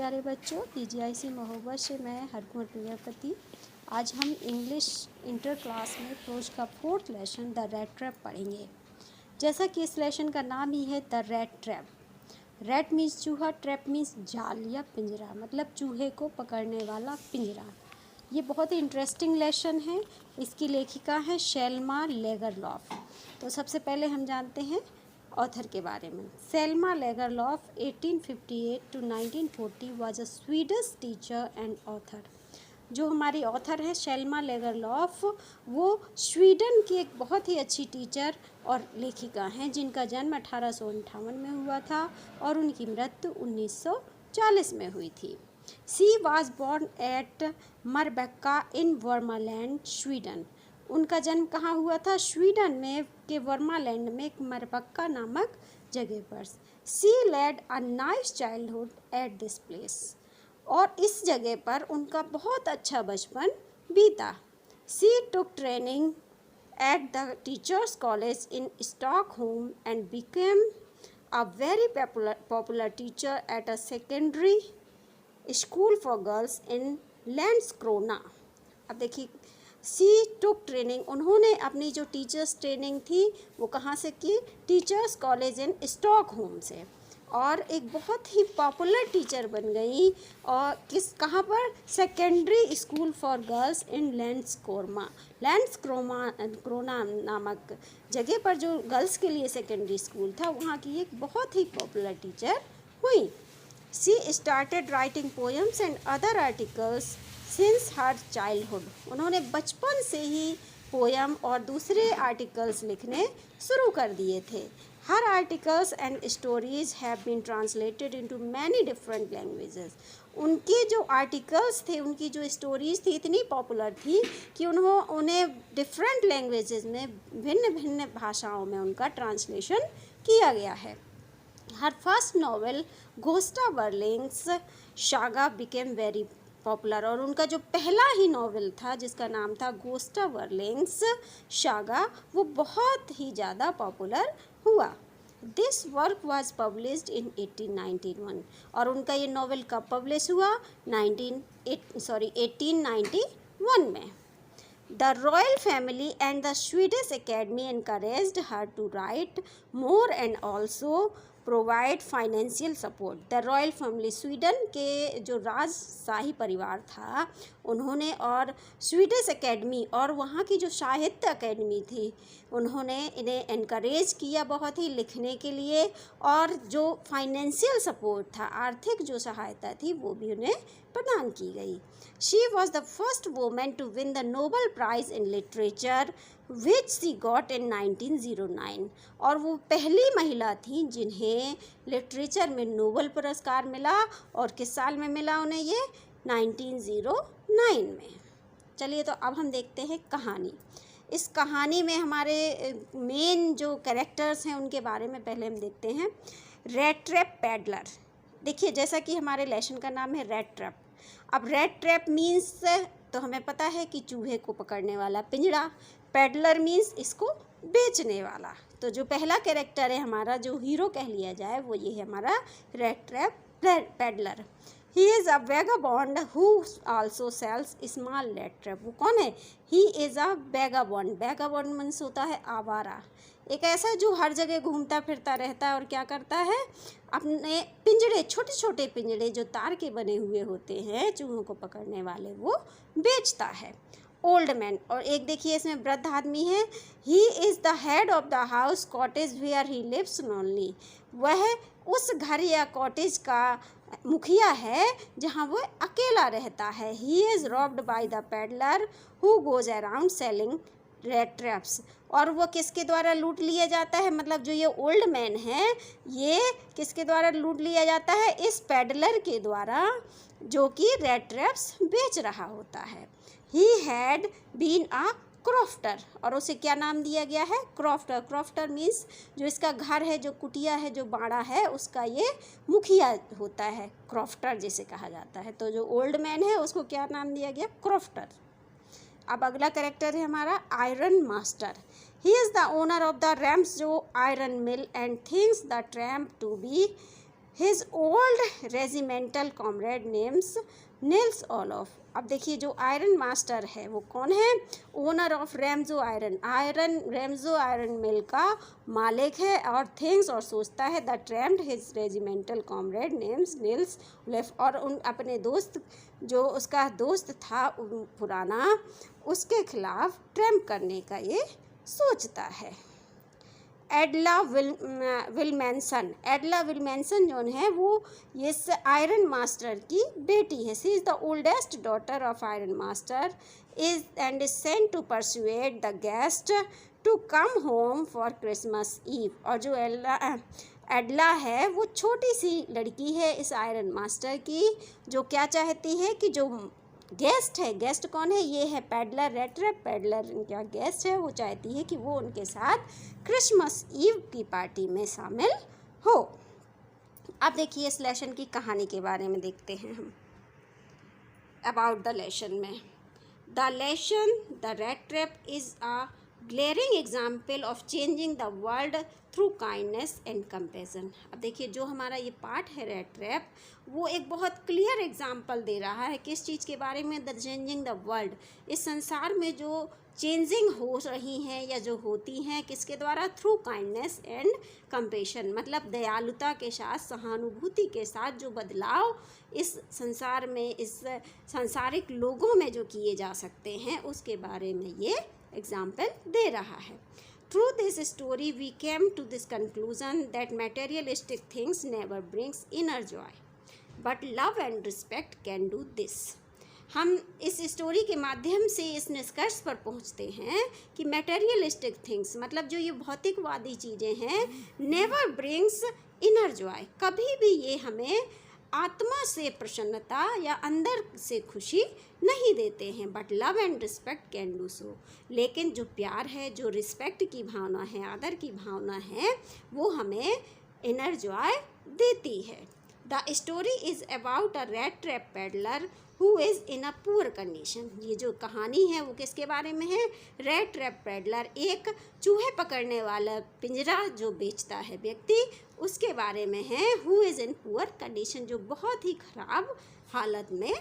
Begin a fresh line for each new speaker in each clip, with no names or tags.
प्यारे बच्चों, पीजीआईसी महोबा से मैं हरकुंवर प्रजापति। आज हम इंग्लिश इंटर क्लास में प्रोज का 4th lesson the rat trap पढ़ेंगे। जैसा कि इस लेसन का नाम ही है the rat trap. Rat means चूहा, ट्रैप मीन्स जाल या पिंजरा, मतलब चूहे को पकड़ने वाला पिंजरा। ये बहुत ही इंटरेस्टिंग लेसन है। इसकी लेखिका है सेल्मा लेगरलॉफ। तो सबसे पहले हम जानते हैं ऑथर के बारे में। Selma Lagerlof 1858 to 1940 was a Swedish teacher and author. जो हमारी ऑथर है सेल्मा लेगरलॉफ, वो स्वीडन की एक बहुत ही अच्छी टीचर और लेखिका हैं, जिनका जन्म 1858 में हुआ था और उनकी मृत्यु 1940 में हुई थी। She was born at Marbacka in Varmland, Sweden. उनका जन्म कहाँ हुआ था? स्वीडन में के वर्मालैंड में एक मरबक्का नामक जगह पर। She led a nice childhood at this place. और इस जगह पर उनका बहुत अच्छा बचपन बीता। She took training at the teachers college in Stockholm and became a very popular teacher at a secondary school for girls in Landskrona. अब देखिए, सी टुक ट्रेनिंग, उन्होंने अपनी जो टीचर्स ट्रेनिंग थी वो कहाँ से की? टीचर्स कॉलेज इन स्टॉकहोम से। और एक बहुत ही पॉपुलर टीचर बन गई। और कहाँ पर? Secondary school for girls in Landskrona नामक जगह पर, जो गर्ल्स के लिए सेकेंडरी स्कूल था, वहाँ की एक बहुत ही पॉपुलर टीचर हुई। She started writing poems and other articles since her childhood. उन्होंने बचपन से ही पोयम और दूसरे आर्टिकल्स लिखने शुरू कर दिए थे। Her articles and stories have been translated into many different languages. उनके जो आर्टिकल्स थे, उनकी जो स्टोरीज थी, इतनी पॉपुलर थी कि उन्हें डिफरेंट लैंग्वेजेस में, भिन्न भिन्न भाषाओं में उनका ट्रांसलेशन किया गया है। Her first novel Gosta Berlings saga became very popular. और उनका जो पहला ही नॉवेल था, जिसका नाम था गोस्टा बर्लिंग्स सागा, वो बहुत ही ज़्यादा पॉपुलर हुआ। This work was published in 1891। और उनका ये नॉवेल कब पब्लिश हुआ? 1891 में। The royal family and the Swedish Academy encouraged her to write more and also provide financial support. The royal family, Sweden के जो राजशाही परिवार था, उन्होंने, और स्वीडिश एकेडमी और वहाँ की जो साहित्य अकेडमी थी, उन्होंने इन्हें एनकरेज किया बहुत ही लिखने के लिए। और जो फाइनेंशियल सपोर्ट था, आर्थिक जो सहायता थी, वो भी उन्हें प्रदान की गई। She was the first woman to win the Nobel Prize in Literature, which she got in 1909. और वो पहली महिला थी जिन्हें लिटरेचर में नोबेल पुरस्कार मिला। और किस साल में मिला उन्हें? ये 1909 में। चलिए, तो अब हम देखते हैं कहानी। इस कहानी में हमारे मेन जो कैरेक्टर्स हैं, उनके बारे में पहले हम देखते हैं। Rat trap, peddler. देखिए, जैसा कि हमारे लेसन का नाम है रैट ट्रैप। अब रैट ट्रैप मीन्स तो हमें पता है कि चूहे को पकड़ने वाला पिंजरा। पैडलर मीन्स इसको बेचने वाला। तो जो पहला कैरेक्टर है हमारा, जो हीरो कह लिया जाए, वो ये है हमारा rat trap peddler. He is a vagabond who also sells small rat trap. वो कौन है? He is a vagabond. Vagabond means होता है आवारा, एक ऐसा जो हर जगह घूमता फिरता रहता है और क्या करता है? अपने पिंजड़े, छोटे छोटे पिंजड़े जो तार के बने हुए होते हैं चूहों को पकड़ने वाले, वो बेचता है। ओल्ड मैन, और एक देखिए इसमें वृद्ध आदमी है। He is the head of the house cottage where he lives lonely. वह उस घर या कॉटेज का मुखिया है जहाँ वो अकेला रहता है। He is robbed by the peddler who goes around selling rat traps. और वो किसके द्वारा लूट लिया जाता है? मतलब जो ये ओल्ड मैन है, ये किसके द्वारा लूट लिया जाता है? इस पेडलर के द्वारा, जो कि रैट ट्रैप्स बेच रहा होता है। He had been a crofter. और उसे क्या नाम दिया गया है? क्रॉफ्टर। क्रॉफ्टर मीन्स जो इसका घर है, जो कुटिया है, जो बाड़ा है, उसका ये मुखिया होता है। क्रॉफ्टर जिसे कहा जाता है। तो जो ओल्ड मैन है उसको क्या नाम दिया गया? क्रॉफ्टर। अब अगला कैरेक्टर है हमारा iron master. He is the owner of the Ramsjo iron mill and thinks the tramp to be his old regimental comrade names Nils Olof. अब देखिए जो आयरन मास्टर है वो कौन है, owner of Ramsjo iron Ramsjo iron mill का मालिक है और थिंग्स और सोचता है the tramped his regimental comrade names Nils Olof, और उन अपने दोस्त जो उसका दोस्त था पुराना उसके खिलाफ ट्रैम्प करने का ये सोचता है। एडला विलमेंसन जो है वो ये आयरन मास्टर की बेटी है। She is the oldest daughter of iron master is and is sent to persuade the guest to come home for Christmas Eve. और जो एडला है वो छोटी सी लड़की है इस आयरन मास्टर की, जो क्या चाहती है कि जो गेस्ट है, गेस्ट कौन है, ये है पैडलर, रेट्रेप पैडलर क्या गेस्ट है, वो चाहती है कि वो उनके साथ क्रिसमस ईव की पार्टी में शामिल हो। अब देखिए इस लेसन की कहानी के बारे में देखते हैं हम। अबाउट द लेसन में, the lesson the rate trap is a glaring example of changing the world through kindness and compassion. अब देखिए जो हमारा ये पार्ट है रेट ट्रैप, वो एक बहुत क्लियर एग्जाम्पल दे रहा है किस चीज़ के बारे में, द चेंजिंग द वर्ल्ड, इस संसार में जो चेंजिंग हो रही हैं या जो होती हैं किसके द्वारा, थ्रू काइंडनेस एंड कंपैशन, मतलब दयालुता के साथ सहानुभूति के साथ जो बदलाव इस संसार में इस सांसारिक लोगों में जो किए जा सकते हैं उसके बारे में ये एग्जाम्पल दे रहा है। Through this story we came to this conclusion that materialistic things never brings inner joy, but love and respect can do this. हम इस स्टोरी के माध्यम से इस निष्कर्ष पर पहुंचते हैं कि मटेरियलिस्टिक थिंग्स मतलब जो ये भौतिकवादी चीज़ें हैं, नेवर ब्रिंग्स इनर जॉय, कभी भी ये हमें आत्मा से प्रसन्नता या अंदर से खुशी नहीं देते हैं, but love and respect can do so, लेकिन जो प्यार है, जो रिस्पेक्ट की भावना है, आदर की भावना है, वो हमें इनर जॉय देती है। The story is about a rate trap peddler who is in a poor condition. ये जो कहानी है वो किसके बारे में है, रेट ट्रैप पेडलर, एक चूहे पकड़ने वाला पिंजरा जो बेचता है व्यक्ति, उसके बारे में है, who is in poor condition, जो बहुत ही ख़राब हालत में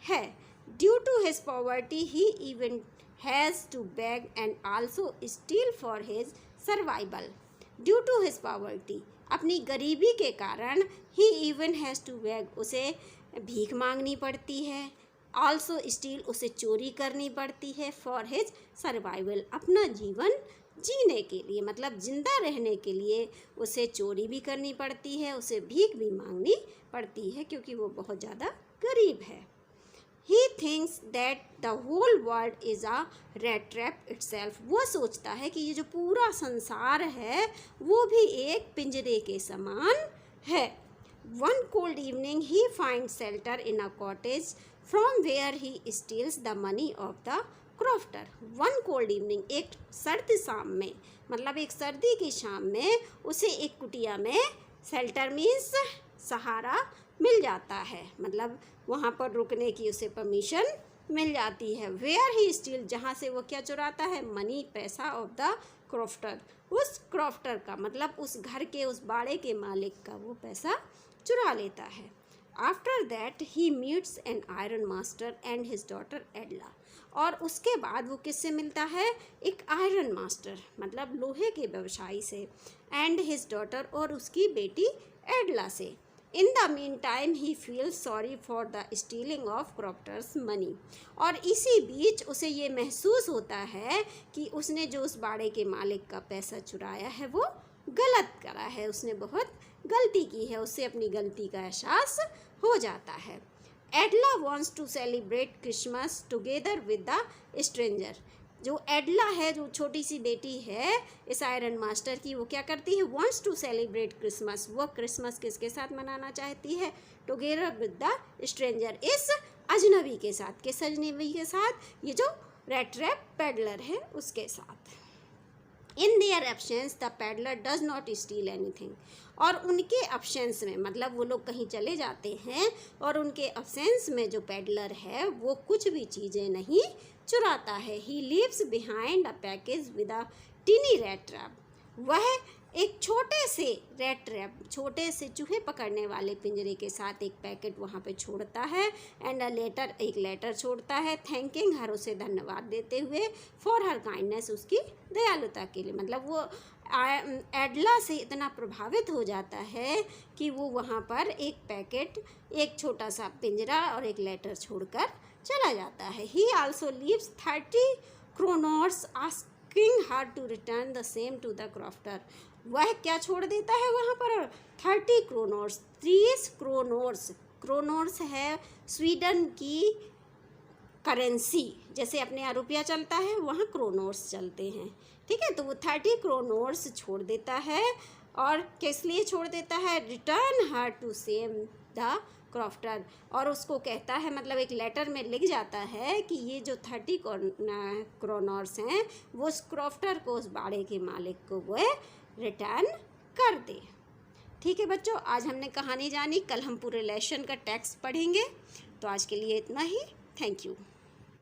है। Due to his poverty he even has to beg and also steal for his survival. Due to his poverty, अपनी गरीबी के कारण, he even has to beg, उसे भीख मांगनी पड़ती है, आल्सो स्टील, उसे चोरी करनी पड़ती है, फॉर हिज सर्वाइवल, अपना जीवन जीने के लिए, मतलब जिंदा रहने के लिए उसे चोरी भी करनी पड़ती है, उसे भीख भी मांगनी पड़ती है क्योंकि वो बहुत ज़्यादा गरीब है। He thinks that the whole world is a rat trap itself. वो सोचता है कि ये जो पूरा संसार है वो भी एक पिंजरे के समान है। One cold evening he finds shelter in a cottage from where he steals the money of the crofter. One cold evening, एक सर्द शाम में, मतलब एक सर्दी की शाम में उसे एक कुटिया में शेल्टर मीन्स सहारा मिल जाता है, मतलब वहाँ पर रुकने की उसे परमिशन मिल जाती है। वेयर ही स्टील, जहाँ से वो क्या चुराता है, मनी, पैसा, ऑफ द क्रॉफ्टर, उस क्रॉफ्टर का, मतलब उस घर के उस बाड़े के मालिक का वो पैसा चुरा लेता है। After that he meets an iron master and his daughter Edla, और उसके बाद वो किससे मिलता है, एक आयरन मास्टर मतलब लोहे के व्यवसायी से, एंड हिज डॉटर, और उसकी बेटी एडला से। In the mean time he feels sorry for the stealing of crofter's money, और इसी बीच उसे ये महसूस होता है कि उसने जो उस बाड़े के मालिक का पैसा चुराया है वो गलत करा है, उसने बहुत गलती की है, उससे अपनी गलती का एहसास हो जाता है। Edla wants to celebrate Christmas together with the stranger, जो एडला है, जो छोटी सी बेटी है इस आयरन मास्टर की, वो क्या करती है, वॉन्ट्स टू सेलिब्रेट क्रिसमस, वो क्रिसमस किसके साथ मनाना चाहती है, टुगेदर विद द स्ट्रेंजर, इस अजनबी के साथ, किस अजनबी के साथ, ये जो रेट ट्रैप पेडलर है उसके साथ। In their absence the peddler does not steel anything, और उनके एब्सेंस में, मतलब वो लोग कहीं चले जाते हैं और उनके एब्सेंस में जो पेडलर है वो कुछ भी चीज़ें नहीं चुराता है। He leaves behind a package with a tiny rat trap, वह एक छोटे से रेट ट्रैप, छोटे से चूहे पकड़ने वाले पिंजरे के साथ एक पैकेट वहाँ पे छोड़ता है एंड अ लेटर, एक लेटर छोड़ता है थैंकिंग हर, उसे धन्यवाद देते हुए फॉर हर काइंडनेस, उसकी दयालुता के लिए। मतलब वो एडला से इतना प्रभावित हो जाता है कि वो वहाँ पर एक पैकेट, एक छोटा सा पिंजरा और एक लेटर छोड़कर चला जाता है। He also leaves 30 kroners asking her to return the same to the crofter. वह क्या छोड़ देता है वहाँ पर? 30 क्रोनर्स, 30 क्रोनर्स। क्रोनर्स है स्वीडन की करेंसी, जैसे अपने यहाँ रुपया चलता है वहाँ क्रोनर्स चलते हैं, ठीक है। तो वो 30 क्रोनर्स छोड़ देता है, और किस लिए छोड़ देता है? Return her to same the crofter, और उसको कहता है, मतलब एक लेटर में लिख जाता है कि ये जो 30 क्रोनर्स हैं वो उस क्रॉफ्टर को, उस बाड़े के मालिक को वो रिटर्न कर दे। ठीक है बच्चों, आज हमने कहानी जानी, कल हम पूरे लेसन का टेक्स्ट पढ़ेंगे। तो आज के लिए इतना ही। Thank you.